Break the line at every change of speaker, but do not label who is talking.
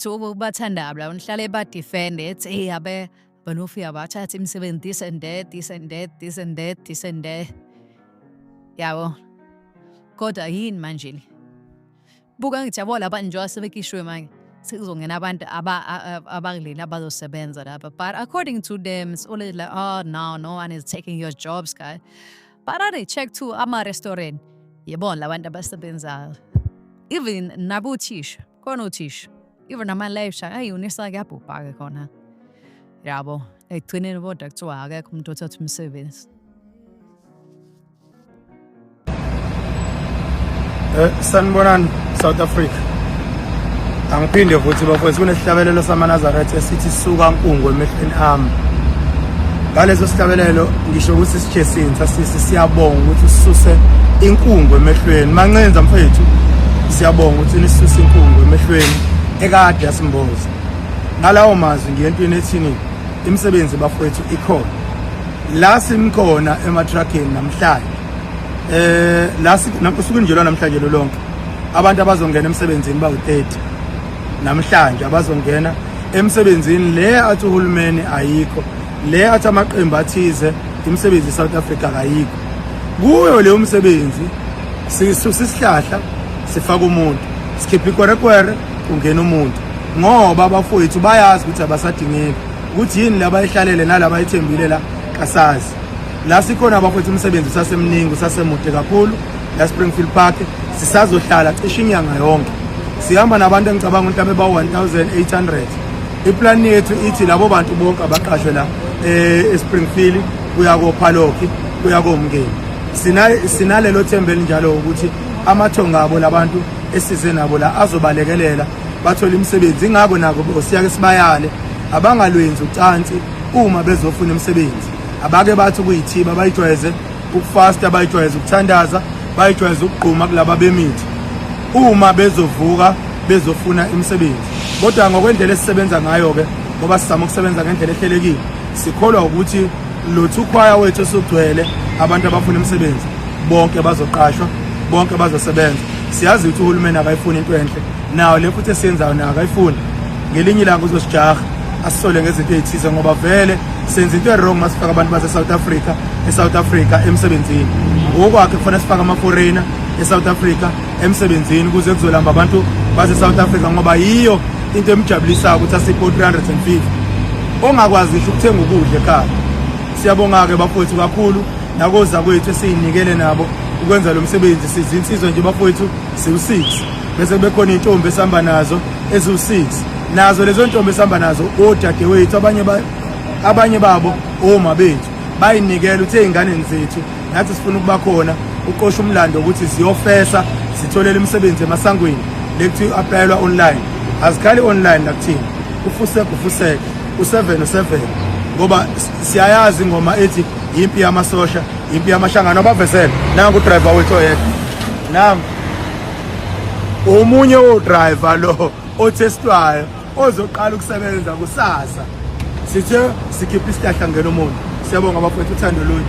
bafowethu bathandabla unihlale badefende ethi hey yabe banofika bathatha imisebenzi this and that, this and that, this and that, this and that. Yabo. Kodwa yini manje le? Buka ngithi yabo labantu nje asebekishwe manje. Sekuzongena abantu abakuleli abazosebenza lapha. But according to them, it's always like, oh no one is taking your jobs, guys. But I check to ama-restaurant. Yabona labantu abasebenzayo. Even nabothisha, khona othisha. Even nama-live shaka, hayi unisa kuyabhubha-ke khona. Yabo, ekugcineni kodwa kuthiwa akekho umuntu othatha umsebenzi.
Sanibonani South Africa. Angiphinde futhi bafowethu kunesihlabelelo samaNazaretha esithi sisuka Nkungu emehlweni ami. Ngaleso sihlabelelo ngisho ukuthi sijesinza siyabonga ukuthi sisuse inkungu emehlweni. Mancenza mfethu siyabonga ukuthi nisuse inkungu emehlweni ekade yasimboza. Ngalawo mazwi ngiyentweni ethini imisebenzi bafowethu ikhona. La simkhona ematrackini namhlanje. Nakusuku nje namhlanje lonke abantu abazongena emsebenzini bawu30 namhlanje abazongena emsebenzini le athi uhulumeni ayikho le athi amaqembu athize imisebenzi eSouth Africa ayikho kuyo le umsebenzi sisusa isihlahla sifaka umuntu sikhipha ikwerekwere kungena umuntu ngoba abafowethu bayazi ukuthi abasadingeki ukuthi yini laba ehlalele nalaba ayithembile la kasazi la sikhona abafowethu umsebenzi sasemningi sasemude kakhulu la Springfield Park sisazohlala cishe inyanga yonke sihamba nabantu engicabanga mhlawumbe ba1800 iplan yethu ithi labo bantu bonke abaqashwe la eSpringfield kuya koPhaloki kuya koMngeni sinalelo thembe linjalo ukuthi amathonga abo labantu esize nabo la azobalekelela bathola imisebenzi ingako nako siyake sibayale abangalwenzi ucansi uma bezofuna imisebenzi abake bathi kuyithiba bayijwayeze ukufasta bayijwayeze ukuthandaza bayijwayeze ukugquma kulaba bemithi uma bezovuka bezofuna imisebenzi kodwa ngokwendlela esisebenza ngayo ke ngoba sizama ukusebenza ngendlela ehlelekile sikholwa ukuthi lo thukhwaya wethu sogcwele abantu abafuna imisebenzi bonke bazoqashwa bonke bazosebenza siyazi ukuthi uhulumeni akayifuni into enhle nawo le futhi esiyenzayo nayo akayifuni ngelinye ilanga uzosijaha asisole ngezinto ezithize ngoba vele senze into wrong masifaka abantu base South Africa emsebenzini ngokwakhe kufanele sifaka ama-foreigner eSouth Africa emsebenzini kuze kuzolamba abantu base South Africa ngoba yiyo into emjabulisayo ukuthi asipho 350 ongakwazi ukuthenga ukudla ekhaya siyabonga-ke bafowethu kakhulu nakoza kwethu esiyinikele nabo ukwenza lo msebenzi sizinsizwa nje bafowethu siwu6 bese bekhona intombi esihamba nazo eziwu6 nazo lezo ntombi esihamba nazo odade wethu abanye babo oma bethu bayinikela ukuthi ey'nganeni zethu nathi sifuna ukuba khona uqosha umlando ukuthi ziyofesa sitholele imisebenzi emasangweni lekuthi applyelwa online azikhali online nakuthina ufuseke u7 ngoba siyayazi ngoma ethi impi yamasosha impi yamashangano abavezele nangu udriver wethu oyedwa nami omunye odriver lo othestwayo ozoqala ukusebenza kusasa sithe sikhipha isihlahla ngelo muntu siyabonga abafowethu uthando lolu